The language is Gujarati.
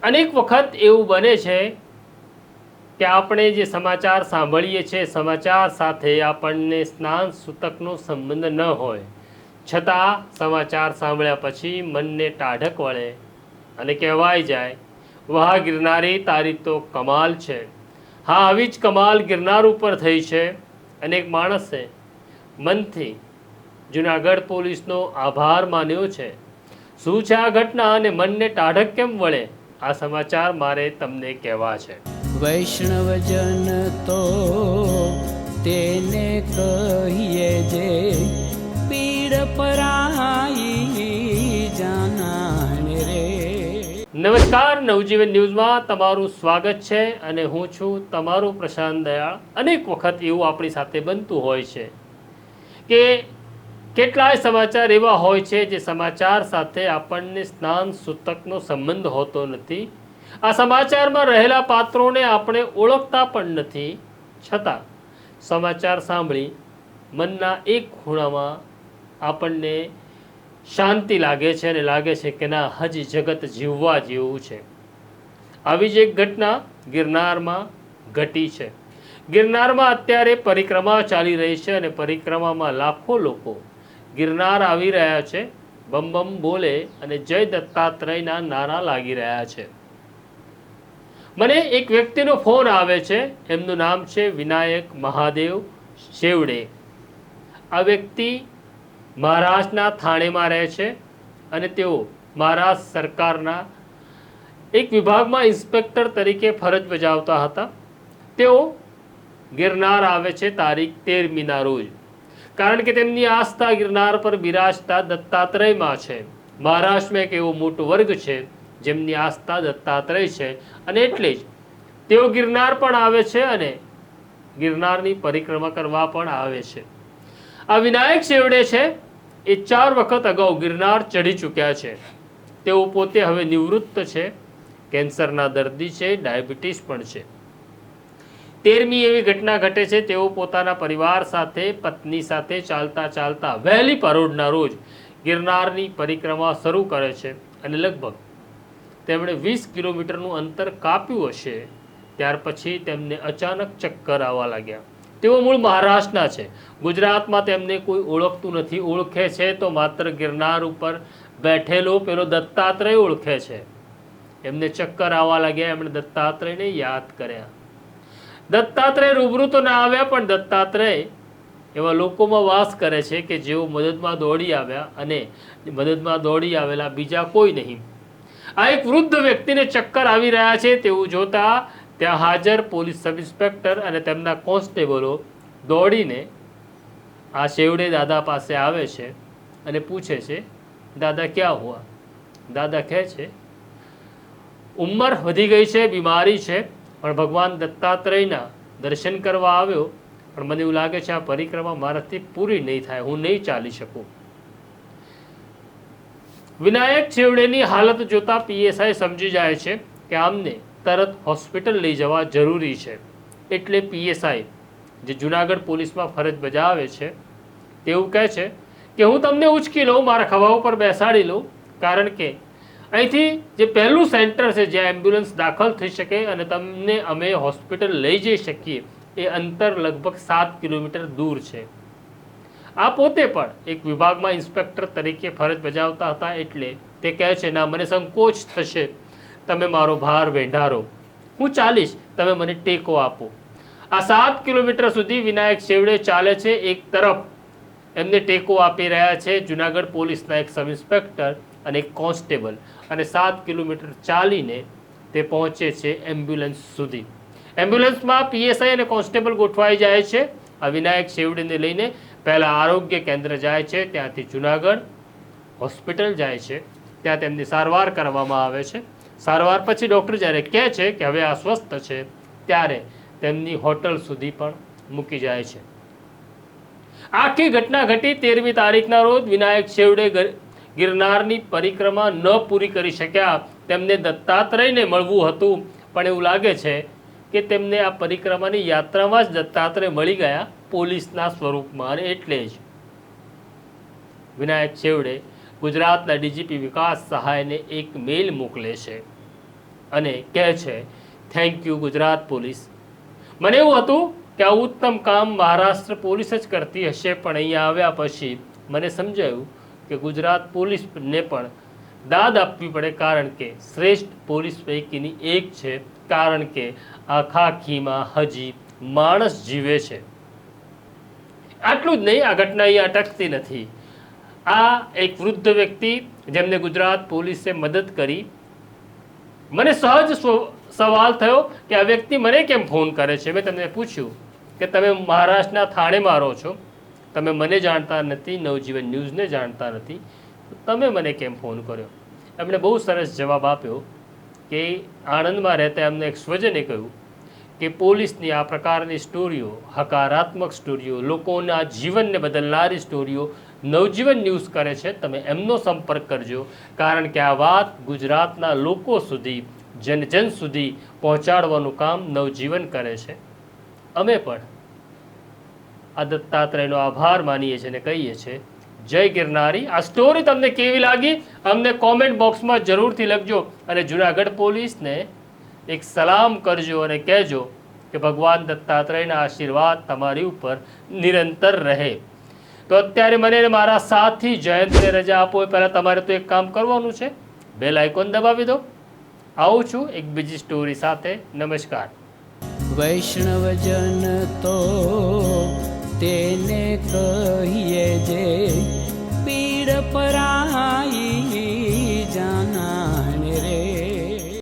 અનેક વખત એવું બને છે કે આપણે જે સમાચાર સાંભળીએ છીએ સમાચાર સાથે આપણને સ્નાન સૂતકનો સંબંધ ન હોય છતાં સમાચાર સાંભળ્યા પછી મનને ટાઢક વળે અને કહેવાય જાય, વાહ ગિરનારી તારી તો કમાલ છે. હા, આવી જ કમાલ ગિરનાર ઉપર થઈ છે. અનેક માણસે મનથી જુનાગઢ પોલીસનો આભાર માન્યો છે. શું છે આ ઘટના અને મનને ટાઢક કેમ વળે, આ સમાચાર મારે તમને કહેવા છે. વૈષ્ણવજન તો તેને કહીએ જે પીડ પરાઈ જાનાને રે. નમસ્કાર, નવજીવન ન્યૂઝમાં તમારું સ્વાગત છે અને હું છું તમારો પ્રશાંત દયાળ. અનેક વખત એવું આપણી સાથે બનતું હોય છે કે કેટલાય સમાચાર એવા હોય છે જે સમાચાર સાથે આપણને સ્નાન સૂતકનો સંબંધ હોતો નથી. આ સમાચારમાં રહેલા પાત્રોને આપણે ઓળખતા પણ નથી, છતાં સમાચાર સાંભળી મનના એક ખૂણામાં આપણને શાંતિ લાગે છે અને લાગે છે કે ના, હજી જગત જીવવા જેવું છે. આવી જ એક ઘટના ગિરનારમાં ઘટી છે. ગિરનારમાં અત્યારે પરિક્રમા ચાલી રહી છે અને પરિક્રમામાં લાખો લોકો ગિરનાર આવી રહ્યા છે. બમ બમ બોલે અને જય દત્તાત્રેયના નારા લાગી રહ્યા છે. મને એક વ્યક્તિનો ફોન આવે છે. એમનું નામ છે વિનાયક મહાદેવ શેવડે. આ વ્યક્તિ મહારાષ્ટ્રના થાણેમાં રહે છે અને તેઓ મહારાષ્ટ્ર સરકારના એક વિભાગમાં ઇન્સ્પેક્ટર તરીકે ફરજ બજાવતા હતા. તેઓ ગિરનાર આવે છે તારીખ 13મીના રોજ, કારણ કે તેમની આસ્થા ગિરનાર પર બિરાજતા દત્તાત્રેયમાં છે. મહારાષ્ટ્રમાં એક એવો મોટો વર્ગ છે જેમની આસ્થા દત્તાત્રેય છે અને એટલે જ તેઓ ગિરનાર પણ આવે છે અને ગિરનારની પરિક્રમા કરવા પણ આવે છે. આ વિનાયક શેવડે છે એ 4 વખત અગાઉ ગિરનાર ચઢી ચૂક્યા છે. તેઓ પોતે હવે નિવૃત્ત છે, કેન્સરના દર્દી છે, ડાયાબિટીસ પણ છે. 13મી એવી ઘટના ઘટે છે. તેઓ પોતાના પરિવાર સાથે, પત્ની સાથે ચાલતા ચાલતા વહેલી પરોઢના રોજ ગિરનારની પરિક્રમા શરૂ કરે છે અને લગભગ તેમણે 20 કિલોમીટરનું અંતર કાપ્યું હશે. ત્યાર પછી તેમને અચાનક ચક્કર આવવા લાગ્યા. તેઓ મૂળ મહારાષ્ટ્રના છે. ગુજરાતમાં તેમને કોઈ ઓળખતું નથી. ઓળખે છે તો માત્ર ગિરનાર ઉપર બેઠેલો પેલો દત્તાત્રેય ઓળખે છે. એમને ચક્કર આવવા લાગ્યા. એમણે દત્તાત્રેયને યાદ કર્યા. દત્તાત્રેય રૂબરૂ તો ના આવ્યા, પણ દત્તાત્રેય એવા લોકોમાં વાસ કરે છે કે જેઓ મદદમાં દોડી આવ્યા અને મદદમાં દોડી આવેલા બીજા કોઈ નહીં. આ એક વૃદ્ધ વ્યક્તિને ચક્કર આવી રહ્યા છે તેવું જોતા ત્યાં હાજર પોલીસ સબ ઇન્સ્પેક્ટર અને તેમના કોન્સ્ટેબલો દોડીને આ શેવડે દાદા પાસે આવે છે અને પૂછે છે, દાદા ક્યાં હુઆ? દાદા કહે છે, ઉંમર વધી ગઈ છે, બીમારી છે, પણ ભગવાન દત્તાત્રેયના દર્શન કરવા આવ્યો, પણ મને એવું લાગે છે આ પરિક્રમા મારાથી પૂરી નહીં થાય, હું નહીં ચાલી શકું. વિનાયક શેવડેની હાલત જોતા પીએસઆઈ સમજી જાય છે કે આમને તરત હોસ્પિટલ લઈ જવા જરૂરી છે. એટલે પીએસઆઈ જે જુનાગઢ પોલીસમાં ફરજ બજાવે છે તેવું કહે છે કે હું તમને ઉચકી લઉં, મારા ખભા ઉપર બેસાડી લઉં, કારણ કે અહીંથી જે પહેલું સેન્ટર છે જ્યાં એમ્બ્યુલન્સ દાખલ થઈ શકે અને તમને અમે હોસ્પિટલ લઈ જઈ શકીએ એ અંતર લગભગ 7 કિલોમીટર દૂર છે. આ પોતે પણ એક વિભાગમાં ઇન્સ્પેક્ટર તરીકે ફરજ બજાવતા હતા એટલે તે કહે છે, ના, મને સંકોચ થશે, તમે મારો ભાર વેંઢારો, હું ચાલીશ, તમે મને ટેકો આપો. આ 7 કિલોમીટર સુધી વિનાયક શેવડે ચાલે છે. એક તરફ એમને ટેકો આપી રહ્યા છે જુનાગઢ પોલીસના એક સબ ઇન્સ્પેક્ટર અને એક કોન્સ્ટેબલ, અને 7 કિલોમીટર ચાલીને તે પહોંચે છે એમ્બ્યુલન્સ સુધી. એમ્બ્યુલન્સમાં પીએસઆઈ અને કોન્સ્ટેબલ ગોઠવાઈ જાય છે. આ વિનાયક શેવડેને લઈને પહેલાં આરોગ્ય કેન્દ્ર જાય છે, ત્યાંથી જુનાગઢ હોસ્પિટલ જાય છે, ત્યાં તેમની સારવાર કરવામાં આવે છે. સારવાર પછી ડૉક્ટર જ્યારે કહે છે કે હવે આ સ્વસ્થ છે, ત્યારે તેમની હોટલ સુધી પણ મૂકી જાય છે. આખી ઘટના ઘટી 13મી તારીખના રોજ. વિનાયક શેવડે ગિરનારની પરિક્રમા ન પૂરી કરી શક્યા. તેમને દત્તાત્રેયને મળવું હતું, પણ એવું લાગે છે કે તેમને આ પરિક્રમાની યાત્રામાં જ દત્તાત્રેય મળી ગયા પોલીસના સ્વરૂપમાં. અને એટલે જ વિનાયક શેવડે ગુજરાતના ડીજીપી વિકાસ સહાયને એક મેલ મોકલે છે અને કહે છે થેન્ક યુ ગુજરાત પોલીસ. મને એવું હતું કે આ ઉત્તમ કામ મહારાષ્ટ્ર પોલીસ જ કરતી હશે, પણ અહીંયા આવ્યા પછી મને સમજાયું કે ગુજરાત પોલીસને પણ દાદ આપવી પડે, કારણ કે શ્રેષ્ઠ પોલીસ પૈકીની એક છે, કારણ કે આ ખાખીમાં હજી માણસ જીવે છે. આટલું જ નહીં, આ ઘટના અહીંયા અટકતી નથી. આ એક વૃદ્ધ વ્યક્તિ જેમને ગુજરાત પોલીસે મદદ કરી. મને સહજ સવાલ થયો કે આ વ્યક્તિ મને કેમ ફોન કરે છે. મેં તમને પૂછ્યું કે તમે મહારાષ્ટ્રના થાણેમાં રહો છો, તમે મને જાણતા નથી, નવજીવન ન્યૂઝને જાણતા નથી, તમે મને કેમ ફોન કર્યો. એમણે બહુ સરસ જવાબ આપ્યો કે આણંદમાં રહેતા એમને એક સ્વજને કહ્યું કે પોલીસની આ પ્રકારની સ્ટોરીઓ, હકારાત્મક સ્ટોરીઓ, લોકોના જીવનને બદલનારી સ્ટોરીઓ નવજીવન ન્યૂઝ કરે છે. તમે એમનો સંપર્ક કરજો, કારણ કે આ વાત ગુજરાતના લોકો સુધી, જન સુધી પહોંચાડવાનું કામ નવજીવન કરે છે. અમે પણ આ દત્તાત્રેયનો આભાર માનીએ છીએ અને કહીએ છીએ જય ગિરનારી. આ સ્ટોરી તમને કેવી લાગી અમને કોમેન્ટ બોક્સમાં જરૂરથી લખજો, અને જુનાગઢ પોલીસને એક સલામ કરજો અને કહેજો કે ભગવાન દત્તાત્રેયના આશીર્વાદ તમારી ઉપર નિરંતર રહે. તો અત્યારે મને મારા સાથી જયંતને રજા આપો એ પહેલાં તમારે તો એક કામ કરવાનું છે, બેલ આઇકોન દબાવી દો. આવું છું એક બીજી સ્ટોરી સાથે. નમસ્કાર. વૈષ્ણવજન તો તેને કહીએ જે પીડ પરાઈ.